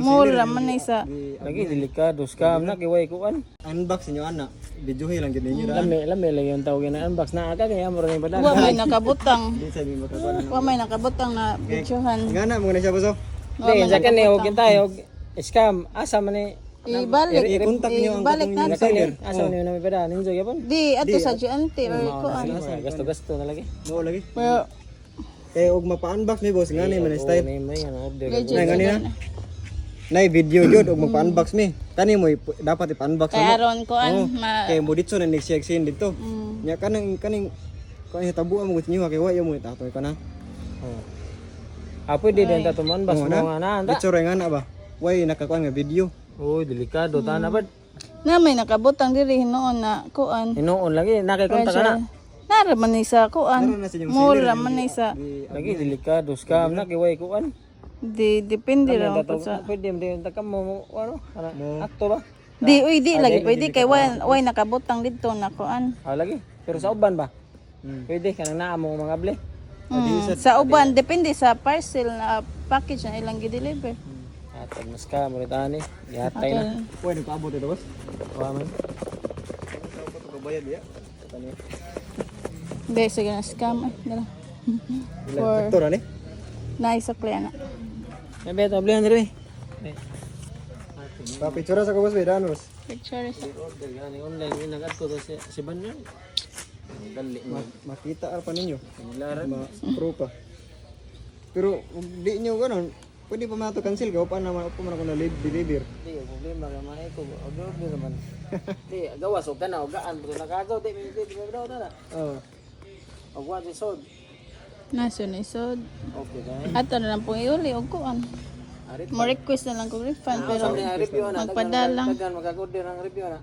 Mura man ay sa Lagi delikado scam na kiway kuan. Unbox niyo ana. Videohi lang gid ninyo ra. Lami lang yung tawag na unbox na aga kaya mo rin padala. wa may nakabutang. Di sa mi makakuan. Wa may nakabutang na videohan. Ngana mo na siya boso. Di sa kanya og tayo scam asa man ni Ibalik. I-contact niyo ang Ibalik katong na. seller. asa ni na may padala ninyo gyapon. Di ato sa GNT or kuan. Gasto na lagi. Mo lagi. Pero Kay og mapa-unbox mi boss ngani man style. May order. legit. Nay ngani na. Nay video jud og mapa-unbox mi. Kani mo dapat ipa-unbox Kay mo. aron kuan Kay mo ditso na next scene dito. Nya kanang kaning tabuan mo gusto niyo kay wa yo mo itato ka na. Pwede din tatumon bas mo nga na anda. Ditso ra ngana ba. Way nakakuan nga video. Uy, delikado tana bad. Na may nakabutang diri noon na kuan. Hinuon lagi nakikonta ka na. Nara man ni sa kuan. Mura man ni sa Lagi delikado scam na kiway kuan. di depende ra po sa. Pwede din takam mo ano? Akto ba? Di uy di lagi pwede kay way nakabutang dito na kuan. Lagi. Pero sa uban ba? Pwede kanang naa mo mga ble. Sa uban depende sa parcel na package na ilang gi-deliver. Atag mas ka mo ritani. Gihatay na. Way nagpaabot ito boss. Wa man. Ito ka bayad ya. Be sige na scam ay dala. For Victor ani. Nice sa kliyana. May beto blihan diri. Pa picture sa ko boss danos. Picture sa Order gani online ni nagadto to si Banyan. Dali mo. Makita ar pa ninyo. Laran. Pro pa. Pero di nyo ganon. Pwede pa mato cancel ka upan naman upan man ako na deliver. Di problema ka man ko. Order naman. Di gawas og kana og gaan pero nakagaw di mi daw na. Oh. Og wa di sod. naso ni sod. Okay dai. Ato na lang pong iuli og kuan. Arit. Mo request na lang kog refund pero review na magpadalang. dagan magka-order ang review na.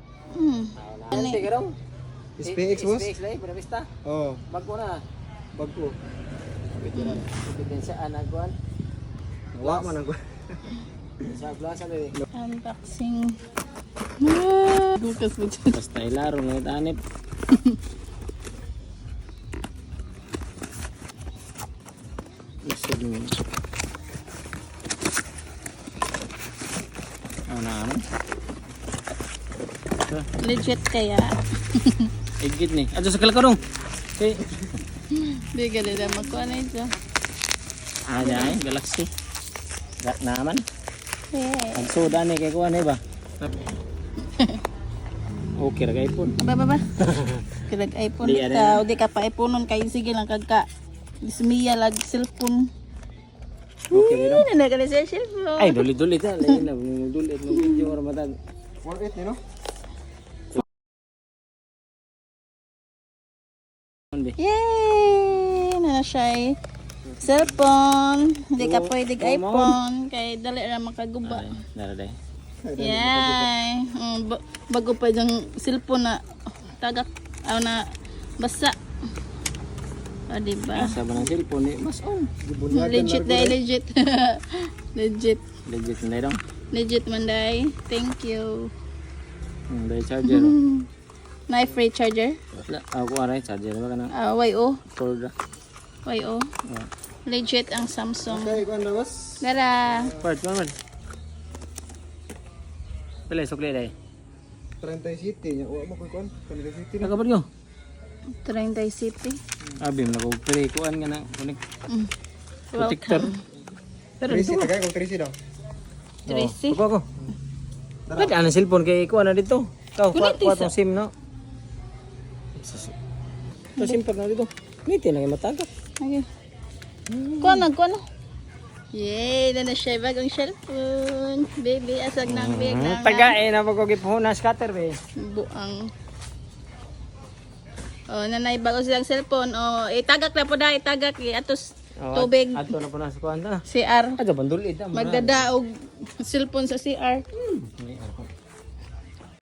Ani. Ante karong. SPX boss? SPX lay para vista. Oh, Bago na. bagko. Ebidensya ana kuan. Wa man ako. Sa plaza diri. Unboxing. Bukas mo dyan. Basta ilaro na itanip. Isod mo. Ano? Legit kaya. Igit ni. Ato sa kalkarong. Okay. Di ka nila magkuhan na ito. Ay, Galaxy. Gat naman. Yeah. Ang soda ni kay kuan ba? Okay ra kay iPhone. Ba. Kilag iPhone Di, dito. Di ka pa iPhone kay sige lang kagka. Dismiya lag cellphone. Okay rin. Uy, nanagala sa cellphone. Ay, duli-duli ta. Lain na, dulit ng video or matag. For it, you know? Yay! Na siya cellphone. Hindi ka pwede iPhone. Kay dali ra makaguba. Dara day. Yay! Bago pa yung cellphone na tagak. Na basa. O, diba? Asa ba ng cellphone ni? Mas on. Legit day, legit. Legit. Legit na dong. Legit man day. Thank you. Day charger. Na free charger. Wala, ako aray charger ba kanang YO. cord. YO. Legit ang Samsung. Okay, kuan na boss. Dara. Part man. Pala sukli day. 30 city nya. Wa mo ko kuan. 30 city na. Nagabar nyo. 30 City. Abi mo na ko pre kuan nga na connect. Protector. Pero 30 tagay kung 30 daw. Tracy. Ko. Pwede ang cellphone kay kuan na dito. Kau Kunit kuat isa. tong SIM no. To SIM pag na dito. Ngiti na kay matagap. Okay. Kuha na. Yay! Na siya bagong cellphone. Baby, asag ng big na. Tagain na pag ko gipuhunan scatter be. Buang. Oh, nanay bago silang cellphone. Oh, itagak na po na, itagak. Atos tubig. Ato na po na sa kuan ta. CR. Aja bandul ita. Magdadaog cellphone sa CR.